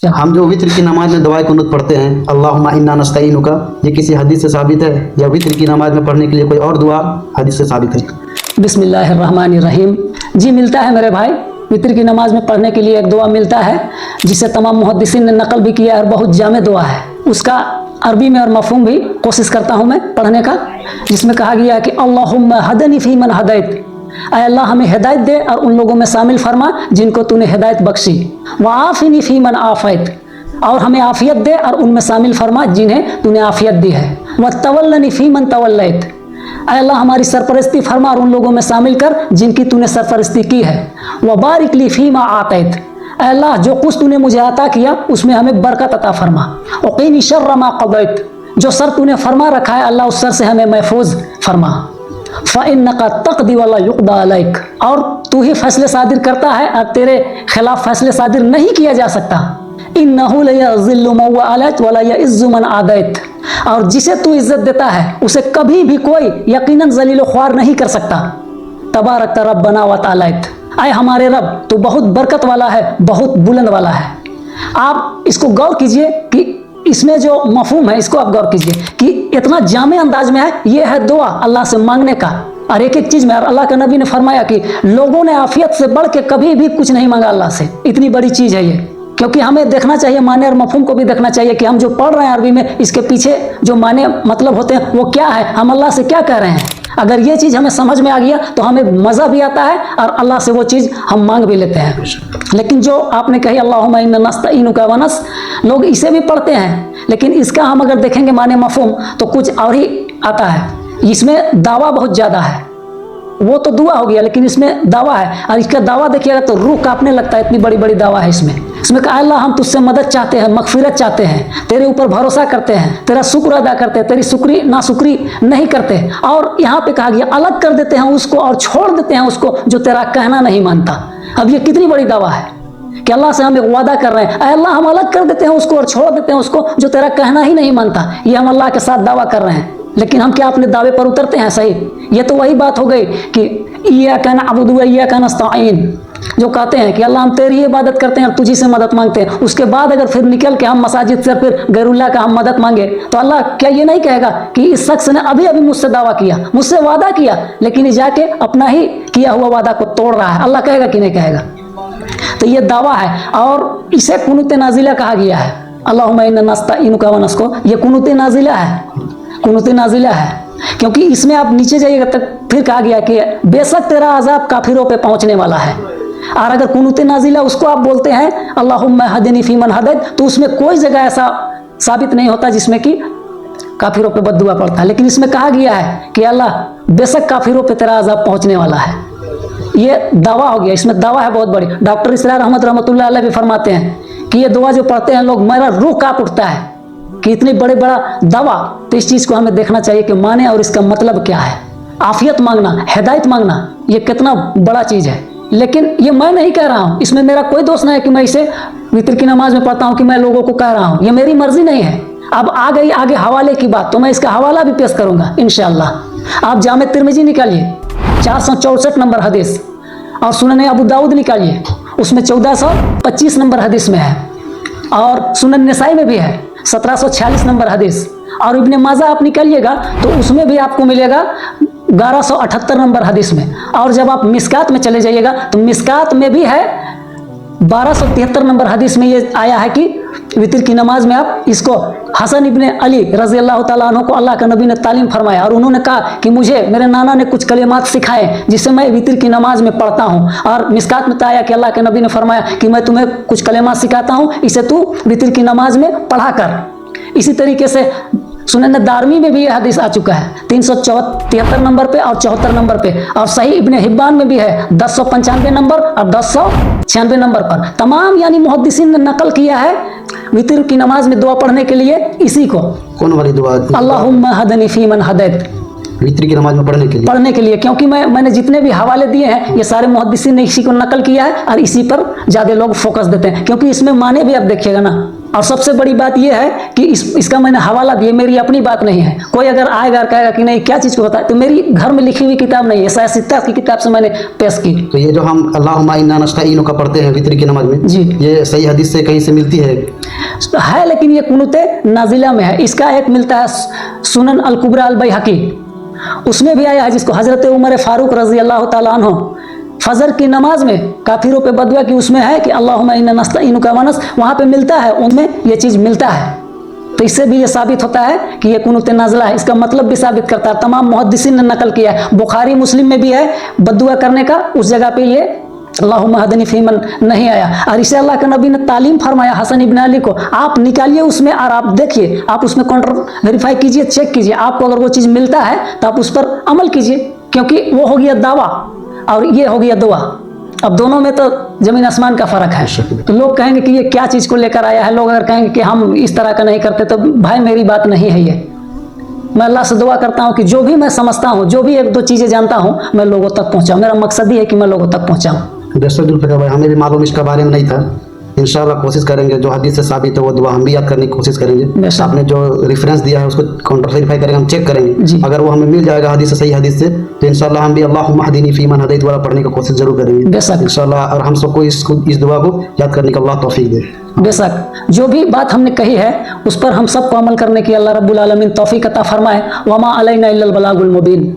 हम जो वित्र की नमाज में दुआ कुनूत पढ़ते हैं अल्लाहुम्मा इन्ना नस्तईनुका, ये किसी हदीस से साबित है या वित्र की नमाज में पढ़ने के लिए कोई और दुआ हदीस से साबित है? बिस्मिल्लाहिर्रहमानिर्रहीम। जी मिलता है मेरे भाई, वित्र की नमाज में पढ़ने के लिए एक दुआ मिलता है जिसे तमाम मुहद्दिसीन ने नकल भी किया है और बहुत जामे दुआ है। उसका अरबी में और मफहूम भी कोशिश करता हूँ मैं पढ़ने का, जिसमें कहा गया है कि अल्लाहुम्मा हदनी फीमन हदैत, ऐ अल्लाह हमें हिदायत दे और उन लोगों में शामिल फरमा जिनको तूने हिदायत बख्शी। व आफिनी फीमन आफैत, और हमें आफियत दे और उनमें शामिल फरमा जिन्हें तूने आफियत दी है। व तवल्लनी फीमन तवल्लैत, ऐ अल्लाह हमारी सरपरस्ती फरमा और उन लोगों में शामिल कर जिनकी तूने सरपरस्ती की है। व बारिक ली फीमा आतैत, ऐ अल्लाह जो कुछ तूने मुझे अता किया उसमें हमें बरकत अता फरमा। वक़ीनी शर्र मा क़दैत, जो सर तूने फरमा रखा है अल्लाह उस सर से हमें महफूज फरमा। फ़इन्नका तक़दी वला युक़दा अलैक, और तू ही फैसले सादिर करता है और तेरे खिलाफ फैसले सादिर नहीं किया जा सकता। इन्नहु ला यज़िल्लु मन वअलैत वला यइज़्ज़ु मन आदैत, और जिसे तू इज्जत देता है उसे कभी भी कोई यकीनन जलील ख्वार नहीं कर सकता। तबारक रब्बना व तआलैत, आए हमारे रब तो बहुत बरकत वाला है, बहुत बुलंद वाला है। आप इसको गौर कीजिए कि इसमें जो मफहूम है इसको आप गौर कीजिए कि इतना जामे अंदाज में है। ये है दुआ अल्लाह से मांगने का, और एक एक चीज में। और अल्लाह के नबी ने फरमाया कि लोगों ने आफियत से बढ़ के कभी भी कुछ नहीं मांगा अल्लाह से, इतनी बड़ी चीज है ये। क्योंकि हमें देखना चाहिए माने और मफहूम को भी देखना चाहिए कि हम जो पढ़ रहे हैं अरबी में इसके पीछे जो माने मतलब होते हैं वो क्या है, हम अल्लाह से क्या कह रहे हैं। अगर ये चीज़ हमें समझ में आ गया तो हमें मज़ा भी आता है और अल्लाह से वो चीज़ हम मांग भी लेते हैं। लेकिन जो आपने कही अल्लाहुम्मा इन्ना नस्तईनुका व नस, लोग इसे भी पढ़ते हैं लेकिन इसका हम अगर देखेंगे माने मफहूम तो कुछ और ही आता है। इसमें दावा बहुत ज़्यादा है, वो तो दुआ हो गया लेकिन इसमें दावा है। और इसका दावा देखिएगा तो रूह कांपने लगता है, इतनी बड़ी बड़ी दावा है इसमें। कहा अल्लाह हम तुझसे मदद चाहते हैं, मगफिरत चाहते हैं, तेरे ऊपर भरोसा करते हैं, तेरा शुक्र अदा करते हैं, तेरी शुक्री नाशुक्री नहीं करते। और यहाँ पे कहा गया अलग कर देते हैं उसको और छोड़ देते हैं उसको जो तेरा कहना नहीं मानता। अब ये कितनी बड़ी दावा है कि अल्लाह से हम एक वादा कर रहे हैं, अल्लाह हम अलग कर देते हैं उसको और छोड़ देते हैं उसको जो तेरा कहना ही नहीं मानता। ये हम अल्लाह के साथ दावा कर रहे हैं, लेकिन हम क्या अपने दावे पर उतरते हैं? सही, ये तो वही बात हो गई कि इय्याका नअबुदु व इय्याका नस्तईन, जो कहते हैं कि अल्लाह हम तेरी इबादत करते हैं, तुझी से मदद मांगते हैं। उसके बाद अगर फिर निकल के हम मसाजिद से फिर गैरुल्लाह का हम मदद मांगे तो अल्लाह क्या ये नहीं कहेगा कि इस शख्स ने अभी अभी मुझसे दावा किया, मुझसे वादा किया, लेकिन ये जाके अपना ही किया हुआ वादा को तोड़ रहा है? अल्लाह कहेगा कि नहीं कहेगा? तो ये दावा है और इसे कुनूत नाजिला कहा गया है। अल्लाहुम्मा इन्ना नस्तईनुका व नस्को, ये कुनूत नाजिला है, कुनूत नाजिला है। क्योंकि इसमें आप नीचे जाइएगा तक फिर कहा गया कि बेशक तेरा अजाब काफिरों पे पहुंचने वाला है। और अगर कुनूत नाजिला उसको आप बोलते हैं अल्लाहुम्मा हदनी फीमन हदैत, तो उसमें कोई जगह ऐसा साबित नहीं होता जिसमें कि काफिरों पे बद्दुआ पड़ता है। लेकिन इसमें कहा गया है कि अल्लाह बेशक काफिरों पे तेरा अजाब पहुंचने वाला है। ये दावा हो गया, इसमें दावा है बहुत बड़ी। डॉक्टर इसरार अहमद रहमतुल्लाह अलैह भी फरमाते हैं कि ये दुआ जो पढ़ते हैं लोग, मेरा रूह कांप उठता है कि इतनी बड़ा दावा। तो इस चीज़ को हमें देखना चाहिए कि माने और इसका मतलब क्या है। आफियत मांगना, हिदायत मांगना, ये कितना बड़ा चीज़ है। लेकिन ये मैं नहीं कह रहा हूँ, इसमें मेरा कोई दोष नहीं है कि मैं इसे वितर की नमाज में पढ़ता हूँ कि मैं लोगों को कह रहा हूँ, ये मेरी मर्जी नहीं है। अब आ गई आगे हवाले की बात, तो मैं इसका हवाला भी पेश करूँगा इंशाअल्लाह। आप जामे तिरमिजी निकालिए 464 नंबर हदीस, और सुनन अबू दाऊद निकालिए, उसमें 1425 नंबर हदीस में है, और सुनन निसाई में भी है 1746 नंबर हदीस, और इब्ने माजा आप निकालिएगा तो उसमें भी आपको मिलेगा 1178 नंबर हदीस में। और जब आप मिस्कात में चले जाइएगा तो मिस्कात में भी है 1273 नंबर हदीस में ये आया है कि वितर की नमाज में आप इसको हसन इब्ने अली रज़ी अल्लाह ताला अन्हु को अल्लाह के नबी ने तालीम फरमाया, और उन्होंने कहा कि मुझे मेरे नाना ने कुछ कलिमात सिखाए जिससे मैं वितर की नमाज में पढ़ता हूँ। और मिस्कात में आया कि अल्लाह के नबी ने फरमाया कि मैं तुम्हें कुछ कलिमात सिखाता हूँ, इसे तू वितर की नमाज में पढ़ा कर। इसी तरीके से सुनन दारमी में भी यह हदीस आ चुका है 373 नंबर पे और 74 नंबर पे, और सही इब्ने हिब्बान में भी है 1095 नंबर और 1096 नंबर पर। तमाम यानी मुहद्दिसीन ने नकल किया है वितर की नमाज में दुआ पढ़ने के लिए इसी को। कौन वाली दुआ? अल्लाहुम्मा हदनी फीमन हदैत, वितर की नमाज में पढ़ने के लिए। क्योंकि मैंने जितने भी हवाले दिए हैं ये सारे मुहद्दिसीन ने इसी को नकल किया है और इसी पर ज़्यादा लोग फोकस देते हैं, क्योंकि इसमें माने भी आप देखिएगा ना और सबसे बड़ी बात यह है कि इसका मैंने हवाला दिया, मेरी अपनी बात नहीं है। कोई अगर आएगा कहेगा कि नहीं क्या चीज़ को बताया, तो मेरी घर में लिखी हुई किताब नहीं है, सित्ता की किताब से मैंने पेश की। तो ये जो हम अल्लाहुम्मा इन्ना नस्तईनुका पढ़ते हैं वित्र की नमाज में जी, ये सही हदीस से कहीं से मिलती है? लेकिन ये कुनूते नाजिला में है। इसका एक मिलता है सुनन अल कुबरा अल बैहकी, उसमें भी आया है, जिसको हजरत उमर फारूक रजी अल्लाह ताला अन्हु फजर की नमाज में काफिरों पे बदुआ की उसमें है कि अल्लाहुम्मा इन्ना नस्तईनुका वनस, वहाँ पे मिलता है, उनमें ये चीज़ मिलता है। तो इससे भी ये साबित होता है कि ये कुनूत नाज़िला है। इसका मतलब भी साबित करता है, तमाम मुहद्दिसीन ने नकल किया है, बुखारी मुस्लिम में भी है बदुआ करने का, उस जगह पे ये अल्लाहुम्मा हदनी फीमन नहीं आया। और इसे अल्लाह के नबी ने तालीम फरमाया हसन इब्न अली को, आप निकालिए उसमें और आप देखिए, आप उसमें काउंटर वेरीफाई कीजिए, चेक कीजिए, आपको अगर वो चीज़ मिलता है तो आप उस पर अमल कीजिए, क्योंकि वो हो गया दावा और ये हो गया दुआ। अब दोनों में तो जमीन आसमान का फर्क है। तो लोग कहेंगे कि ये क्या चीज़ को लेकर आया है, लोग अगर कहेंगे कि हम इस तरह का नहीं करते, तो भाई मेरी बात नहीं है ये। मैं अल्लाह से दुआ करता हूँ कि जो भी मैं समझता हूँ, जो भी एक दो चीज़ें जानता हूँ, मैं लोगों तक पहुँचाऊँ। मेरा मकसद ही है कि मैं लोगों तक पहुँचाऊँ। बेशक जुल्फ़िकार भाई, हमें भी मालूम इसके बारे में नहीं था। इंशाल्लाह कोशिश करेंगे, जो हदीस से साबित है वो दुआ हम भी याद करने की कोशिश करेंगे। आपने जो रेफरेंस दिया है उसको काउंटर वेरीफाई करेंगे, हम चेक करेंगे। अगर वो हमें मिल जाएगा हदीस से, सही हदीस से, तो इंशाल्लाह हम भी अल्लाहुम्मा हदीनी फीमन हदैत वाला पढ़ने की कोशिश जरूर करेंगे इंशाल्लाह। और हम सबको इस दुआ को याद करने का अल्लाह तौफीक दे। बेशक जो भी बात हमने कही है उस पर हम सबको अमल करने की अल्लाह रब्बुल आलमीन तौफीक अता फरमाए। वमा अलैना इल्लल बलागुल मुबीन।